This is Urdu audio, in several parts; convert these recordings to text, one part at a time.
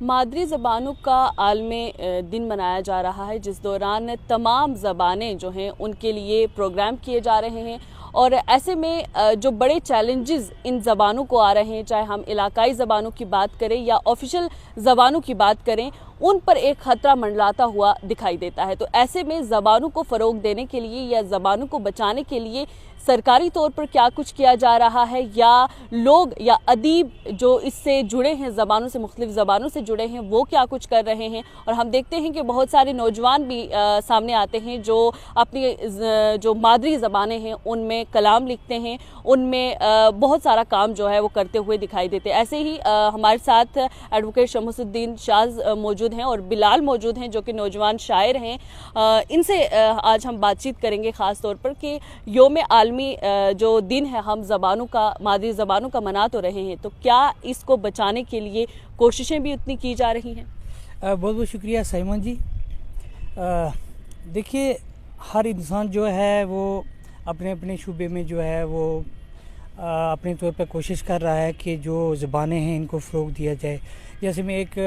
مادری زبانوں کا عالمی دن منایا جا رہا ہے، جس دوران تمام زبانیں جو ہیں ان کے لیے پروگرام کیے جا رہے ہیں، اور ایسے میں جو بڑے چیلنجز ان زبانوں کو آ رہے ہیں، چاہے ہم علاقائی زبانوں کی بات کریں یا آفیشل زبانوں کی بات کریں، ان پر ایک خطرہ منڈلاتا ہوا دکھائی دیتا ہے۔ تو ایسے میں زبانوں کو فروغ دینے کے لیے یا زبانوں کو بچانے کے لیے سرکاری طور پر کیا کچھ کیا جا رہا ہے، یا لوگ یا ادیب جو اس سے جڑے ہیں، زبانوں سے، مختلف زبانوں سے جڑے ہیں، وہ کیا کچھ کر رہے ہیں۔ اور ہم دیکھتے ہیں کہ بہت سارے نوجوان بھی سامنے آتے ہیں جو اپنی جو مادری زبانیں ہیں ان میں کلام لکھتے ہیں، ان میں بہت سارا کام جو ہے وہ کرتے ہوئے دکھائی دیتے ہیں۔ ایسے ہی ہمارے ساتھ ایڈوکیٹ شمس الدین شاز موجود ہیں اور بلال موجود ہیں جو کہ نوجوان شاعر ہیں۔ ان سے آج ہم بات چیت کریں گے خاص طور پر کہ یوم عالمی جو دن ہے ہم زبانوں کا، مادری زبانوں کا منا تو رہے ہیں، تو کیا اس کو بچانے کے لیے کوششیں بھی اتنی کی جا رہی ہیں؟ بہت بہت شکریہ سائمن جی۔ دیکھیے، ہر انسان جو ہے وہ اپنے اپنے شعبے میں جو ہے وہ اپنے طور پہ کوشش کر رہا ہے کہ جو زبانیں ہیں ان کو فروغ دیا جائے۔ جیسے میں ایک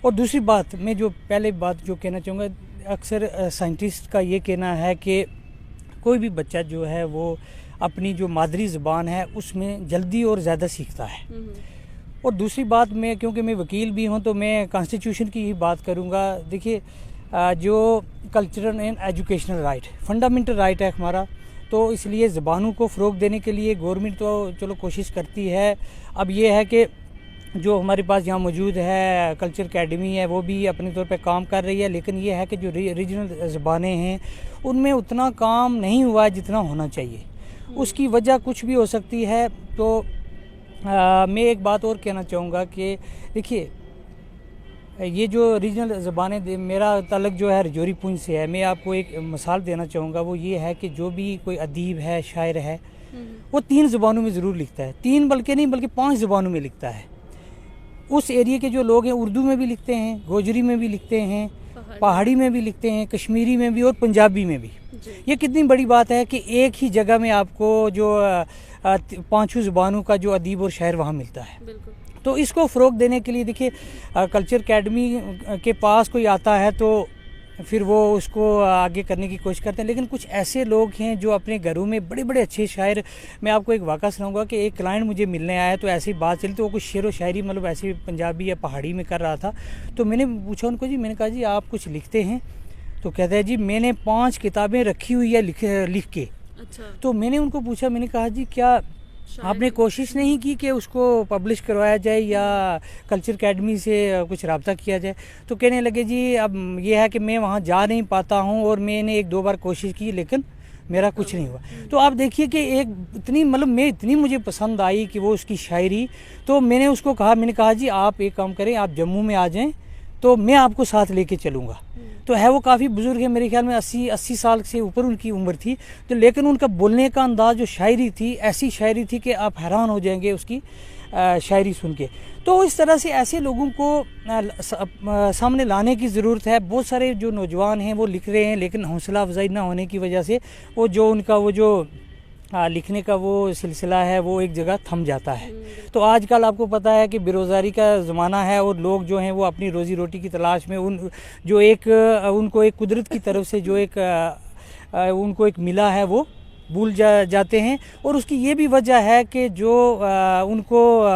اور دوسری بات، میں جو پہلے بات جو کہنا چاہوں گا، اکثر سائنٹسٹ کا یہ کہنا ہے کہ کوئی بھی بچہ جو ہے وہ اپنی جو مادری زبان ہے اس میں جلدی اور زیادہ سیکھتا ہے۔ اور دوسری بات، میں کیونکہ میں وکیل بھی ہوں تو میں کانسٹیٹیوشن کی ہی بات کروں گا۔ دیکھیے، جو cultural and educational right, fundamental right ہے ہمارا، تو اس لیے زبانوں کو فروغ دینے کے لیے گورنمنٹ تو چلو کوشش کرتی ہے۔ اب یہ ہے کہ جو ہمارے پاس یہاں موجود ہے کلچر اکیڈمی ہے، وہ بھی اپنے طور پہ کام کر رہی ہے، لیکن یہ ہے کہ جو ریجنل زبانیں ہیں ان میں اتنا کام نہیں ہوا ہے جتنا ہونا چاہیے۔ اس کی وجہ کچھ بھی ہو سکتی ہے۔ تو میں ایک بات اور کہنا چاہوں گا کہ دیکھیے، یہ جو ریجنل زبانیں، میرا تعلق جو ہے رجوری پونچھ سے ہے، میں آپ کو ایک مثال دینا چاہوں گا۔ وہ یہ ہے کہ جو بھی کوئی ادیب ہے، شاعر ہے، وہ 3 زبانوں میں ضرور لکھتا ہے، 3 بلکہ نہیں بلکہ 5 زبانوں میں لکھتا ہے۔ اس ایریے کے جو لوگ ہیں اردو میں بھی لکھتے ہیں، گوجری میں بھی لکھتے ہیں، پہاڑی میں بھی لکھتے ہیں، کشمیری میں بھی اور پنجابی میں بھی۔ یہ کتنی بڑی بات ہے کہ ایک ہی جگہ میں آپ کو جو 5 زبانوں کا جو ادیب اور شاعر وہاں ملتا ہے۔ تو اس کو فروغ دینے کے لیے دیکھیے، کلچر اکیڈمی کے پاس کوئی آتا ہے تو پھر وہ اس کو آگے کرنے کی کوشش کرتے ہیں، لیکن کچھ ایسے لوگ ہیں جو اپنے گھروں میں بڑے بڑے اچھے شاعر، میں آپ کو ایک واقعہ سناؤں گا کہ ایک کلائنٹ مجھے ملنے آیا تو ایسی بات چلی، تو وہ کچھ شعر و شاعری مطلب ایسی پنجابی یا پہاڑی میں کر رہا تھا۔ تو میں نے پوچھا ان کو، جی، میں نے کہا جی آپ کچھ لکھتے ہیں؟ تو کہتا ہے جی میں نے 5 کتابیں رکھی ہوئی ہے لکھ کے۔ تو میں نے ان کو پوچھا، میں نے کہا جی کیا آپ نے کوشش نہیں کی کہ اس کو پبلش کروایا جائے یا کلچر اکیڈمی سے کچھ رابطہ کیا جائے؟ تو کہنے لگے جی اب یہ ہے کہ میں وہاں جا نہیں پاتا ہوں اور میں نے 1-2 بار کوشش کی لیکن میرا کچھ نہیں ہوا۔ تو آپ دیکھیے کہ ایک اتنی اتنی مجھے پسند آئی کہ وہ اس کی شاعری، تو میں نے اس کو کہا، میں نے کہا جی آپ ایک کام کریں، آپ جموں میں آ جائیں تو میں آپ کو ساتھ لے کے چلوں گا۔ تو ہے وہ کافی بزرگ ہے، میرے خیال میں 80 سال سے اوپر ان کی عمر تھی، تو لیکن ان کا بولنے کا انداز، جو شاعری تھی، ایسی شاعری تھی کہ آپ حیران ہو جائیں گے اس کی شاعری سن کے۔ تو اس طرح سے ایسے لوگوں کو سامنے لانے کی ضرورت ہے۔ بہت سارے جو نوجوان ہیں وہ لکھ رہے ہیں، لیکن حوصلہ افزائی نہ ہونے کی وجہ سے وہ جو ان کا وہ جو لکھنے کا وہ سلسلہ ہے وہ ایک جگہ تھم جاتا ہے۔ تو آج کل آپ کو پتہ ہے کہ بے روزگاری کا زمانہ ہے، اور لوگ جو ہیں وہ اپنی روزی روٹی کی تلاش میں ان کو ایک قدرت کی طرف سے جو ان کو ایک ملا ہے وہ بھول جاتے ہیں۔ اور اس کی یہ بھی وجہ ہے کہ جو ان کو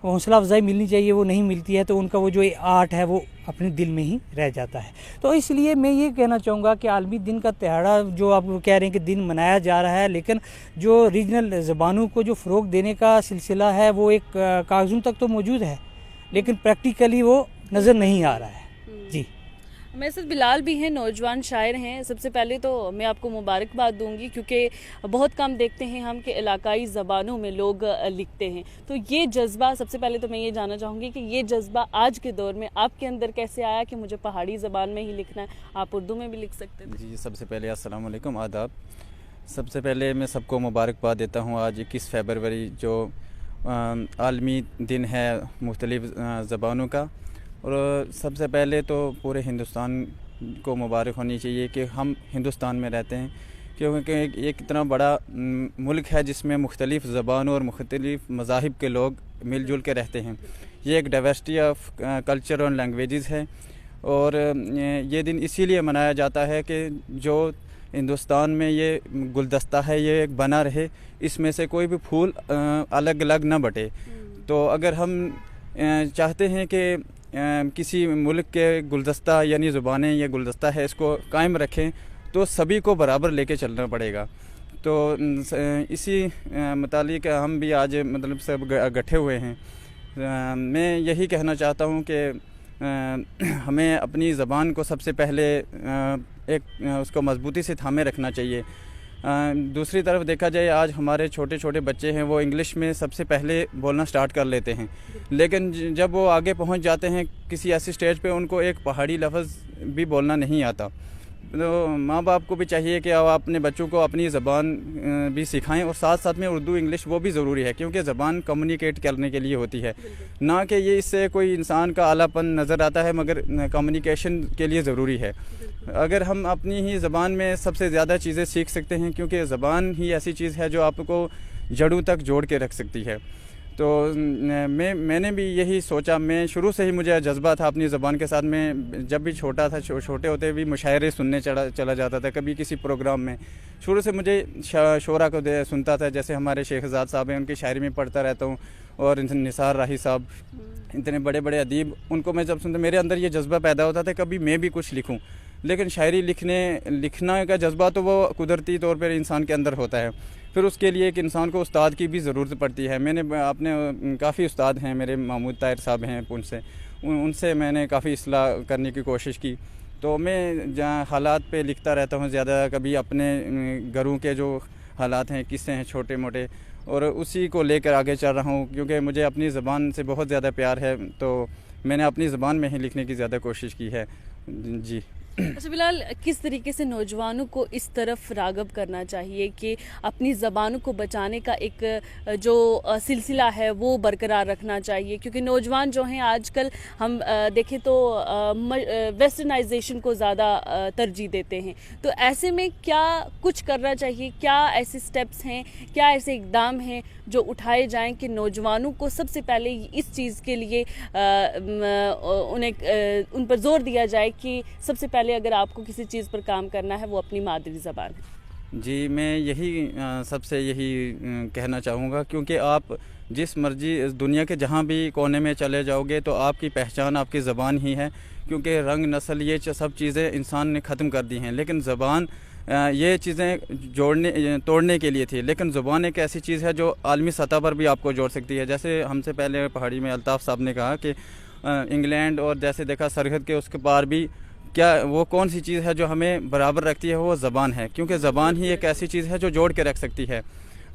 حوصلہ افزائی ملنی چاہیے وہ نہیں ملتی ہے، تو ان کا وہ جو آرٹ ہے وہ اپنے دل میں ہی رہ جاتا ہے۔ تو اس لیے میں یہ کہنا چاہوں گا کہ عالمی دن کا تہاڑا جو آپ کہہ رہے ہیں کہ دن منایا جا رہا ہے، لیکن جو ریجنل زبانوں کو جو فروغ دینے کا سلسلہ ہے وہ ایک کاغذوں تک تو موجود ہے، لیکن پریکٹیکلی وہ نظر نہیں آ رہا ہے۔ جی، میرے ساتھ بلال بھی ہیں، نوجوان شاعر ہیں۔ سب سے پہلے تو میں آپ کو مبارکباد دوں گی، کیونکہ بہت کم دیکھتے ہیں ہم کہ علاقائی زبانوں میں لوگ لکھتے ہیں۔ تو یہ جذبہ، سب سے پہلے تو میں یہ جاننا چاہوں گی کہ یہ جذبہ آج کے دور میں آپ کے اندر کیسے آیا کہ مجھے پہاڑی زبان میں ہی لکھنا ہے؟ آپ اردو میں بھی لکھ سکتے تھے۔ جی، سب سے پہلے السلام علیکم، آداب۔ سب سے پہلے میں سب کو مبارکباد دیتا ہوں۔ آج 21 فروری جو عالمی دن ہے مختلف زبانوں کا، اور سب سے پہلے تو پورے ہندوستان کو مبارک ہونی چاہیے کہ ہم ہندوستان میں رہتے ہیں، کیونکہ ایک اتنا بڑا ملک ہے جس میں مختلف زبانوں اور مختلف مذاہب کے لوگ مل جل کے رہتے ہیں. یہ ایک ڈائیورسٹی آف کلچر اور لینگویجز ہے, اور یہ دن اسی لیے منایا جاتا ہے کہ جو ہندوستان میں یہ گلدستہ ہے یہ ایک بنا رہے, اس میں سے کوئی بھی پھول الگ الگ نہ بٹے. تو اگر ہم چاہتے ہیں کہ کسی ملک کے گلدستہ یعنی زبانیں یہ گلدستہ ہے اس کو قائم رکھیں, تو سبھی کو برابر لے کے چلنا پڑے گا. تو اسی متعلق ہم بھی آج مطلب سب گٹھے ہوئے ہیں. میں یہی کہنا چاہتا ہوں کہ ہمیں اپنی زبان کو سب سے پہلے اس کو مضبوطی سے تھامے رکھنا چاہیے. دوسری طرف دیکھا جائے آج ہمارے چھوٹے چھوٹے بچے ہیں وہ انگلش میں سب سے پہلے بولنا سٹارٹ کر لیتے ہیں, لیکن جب وہ آگے پہنچ جاتے ہیں کسی ایسی سٹیج پہ ان کو ایک پہاڑی لفظ بھی بولنا نہیں آتا. تو ماں باپ کو بھی چاہیے کہ آپ اپنے بچوں کو اپنی زبان بھی سکھائیں, اور ساتھ ساتھ میں اردو انگلش وہ بھی ضروری ہے, کیونکہ زبان کمیونیکیٹ کرنے کے لیے ہوتی ہے, نہ کہ یہ اس سے کوئی انسان کا اعلیٰ پن نظر آتا ہے, مگر کمیونیکیشن کے لیے ضروری ہے. اگر ہم اپنی ہی زبان میں سب سے زیادہ چیزیں سیکھ سکتے ہیں, کیونکہ زبان ہی ایسی چیز ہے جو آپ کو جڑوں تک جوڑ کے رکھ سکتی ہے. تو میں نے بھی یہی سوچا, میں شروع سے ہی مجھے جذبہ تھا اپنی زبان کے ساتھ. میں جب بھی چھوٹا تھا, چھوٹے ہوتے بھی مشاعرے سننے چلا جاتا تھا, کبھی کسی پروگرام میں. شروع سے مجھے شعراء کو سنتا تھا, جیسے ہمارے شیخ زاد صاحب ہیں ان کی شاعری میں پڑھتا رہتا ہوں, اور نثار راہی صاحب اتنے بڑے بڑے ادیب, ان کو میں جب سنتا میرے اندر یہ جذبہ پیدا ہوتا تھا کبھی میں بھی کچھ لکھوں. لیکن شاعری لکھنا کا جذبہ تو وہ قدرتی طور پر انسان کے اندر ہوتا ہے, پھر اس کے لیے ایک انسان کو استاد کی بھی ضرورت پڑتی ہے. میں نے اپنے کافی استاد ہیں, میرے محمود طاہر صاحب ہیں پونچھ سے, ان سے میں نے کافی اصلاح کرنے کی کوشش کی. تو میں جہاں حالات پہ لکھتا رہتا ہوں زیادہ, کبھی اپنے گھروں کے جو حالات ہیں قصے ہیں چھوٹے موٹے, اور اسی کو لے کر آگے چل رہا ہوں, کیونکہ مجھے اپنی زبان سے بہت زیادہ پیار ہے. تو میں نے اپنی زبان میں ہی لکھنے کی زیادہ کوشش کی ہے. جی. اچھا بلال, کس طریقے سے نوجوانوں کو اس طرف راغب کرنا چاہیے کہ اپنی زبانوں کو بچانے کا ایک جو سلسلہ ہے وہ برقرار رکھنا چاہیے, کیونکہ نوجوان جو ہیں آج کل ہم دیکھیں تو ویسٹرنائزیشن کو زیادہ ترجیح دیتے ہیں. تو ایسے میں کیا کچھ کرنا چاہیے, کیا ایسے سٹیپس ہیں, کیا ایسے اقدام ہیں جو اٹھائے جائیں کہ نوجوانوں کو سب سے پہلے اس چیز کے لیے ان پر زور دیا جائے کہ سب سے پہلے اگر آپ کو کسی چیز پر کام کرنا ہے وہ اپنی مادری زبان ہے؟ جی, میں یہی سب سے یہی کہنا چاہوں گا, کیونکہ آپ جس مرضی دنیا کے جہاں بھی کونے میں چلے جاؤ گے تو آپ کی پہچان آپ کی زبان ہی ہے, کیونکہ رنگ نسل یہ سب چیزیں انسان نے ختم کر دی ہیں, لیکن زبان یہ چیزیں توڑنے کے لیے تھی. لیکن زبان ایک ایسی چیز ہے جو عالمی سطح پر بھی آپ کو جوڑ سکتی ہے. جیسے ہم سے پہلے پہاڑی میں الطاف صاحب نے کہا کہ انگلینڈ اور جیسے دیکھا سرحد کے اس کے پار بھی کیا وہ کون سی چیز ہے جو ہمیں برابر رکھتی ہے, وہ زبان ہے, کیونکہ زبان ہی ایک ایسی چیز ہے جو جوڑ کے رکھ سکتی ہے.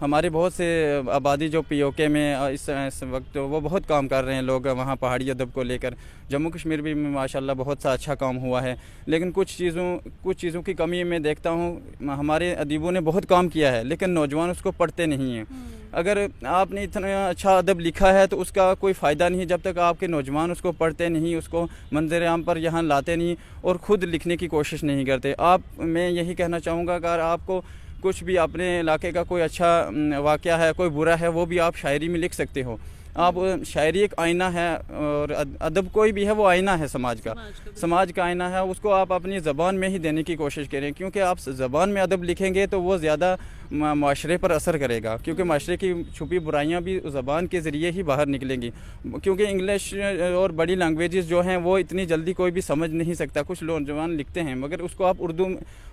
ہمارے بہت سے آبادی جو پی او کے میں اس وقت وہ بہت کام کر رہے ہیں لوگ وہاں پہاڑی ادب کو لے کر. جموں کشمیر بھی میں ماشاءاللہ بہت سا اچھا کام ہوا ہے, لیکن کچھ چیزوں کی کمی میں دیکھتا ہوں. ہمارے ادیبوں نے بہت کام کیا ہے لیکن نوجوان اس کو پڑھتے نہیں ہیں. اگر آپ نے اتنا اچھا ادب لکھا ہے تو اس کا کوئی فائدہ نہیں جب تک آپ کے نوجوان اس کو پڑھتے نہیں, اس کو منظر عام پر یہاں لاتے نہیں اور خود لکھنے کی کوشش نہیں کرتے. میں یہی کہنا چاہوں گا کہ اگر آپ کو کچھ بھی اپنے علاقے کا کوئی اچھا واقعہ ہے, کوئی برا ہے, وہ بھی آپ شاعری میں لکھ سکتے ہو. آپ شاعری ایک آئینہ ہے, اور ادب کوئی بھی ہے وہ آئینہ ہے سماج کا آئینہ ہے. اس کو آپ اپنی زبان میں ہی دینے کی کوشش کریں, کیونکہ آپ زبان میں ادب لکھیں گے تو وہ زیادہ معاشرے پر اثر کرے گا, کیونکہ معاشرے کی چھپی برائیاں بھی زبان کے ذریعے ہی باہر نکلیں گی. کیونکہ انگلش اور بڑی لینگویجز جو ہیں وہ اتنی جلدی کوئی بھی سمجھ نہیں سکتا. کچھ نوجوان لکھتے ہیں مگر اس کو آپ اردو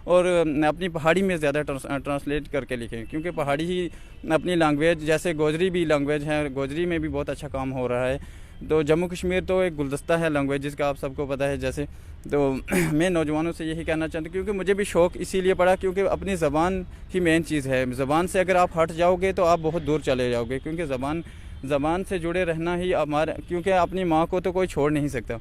اور اپنی پہاڑی میں زیادہ ٹرانسلیٹ کر کے لکھیں, کیونکہ پہاڑی ہی اپنی لینگویج, جیسے گوجری بھی لینگویج ہے, گوجری میں بھی بہت اچھا کام ہو رہا ہے. تو جموں کشمیر تو ایک گلدستہ ہے لینگویجز کا, آپ سب کو پتہ ہے. جیسے تو میں نوجوانوں سے یہی کہنا چاہتا ہوں, کیونکہ مجھے بھی شوق اسی لیے پڑا کیونکہ اپنی زبان ہی مین چیز ہے. زبان سے اگر آپ ہٹ جاؤ گے تو آپ بہت دور چلے جاؤ گے, کیونکہ زبان سے جڑے رہنا ہی کیونکہ اپنی ماں کو تو کوئی چھوڑ نہیں سکتا.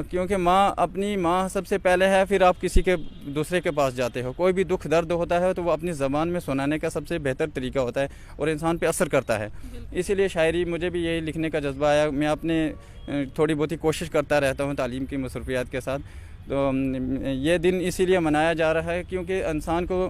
کیونکہ ماں اپنی ماں سب سے پہلے ہے, پھر آپ کسی کے دوسرے کے پاس جاتے ہو. کوئی بھی دکھ درد ہوتا ہے تو وہ اپنی زبان میں سنانے کا سب سے بہتر طریقہ ہوتا ہے اور انسان پہ اثر کرتا ہے. اسی لیے شاعری مجھے بھی یہی لکھنے کا جذبہ آیا. میں اپنے تھوڑی بہت ہی کوشش کرتا رہتا ہوں تعلیم کی مصروفیات کے ساتھ. تو یہ دن اسی لیے منایا جا رہا ہے کیونکہ انسان کو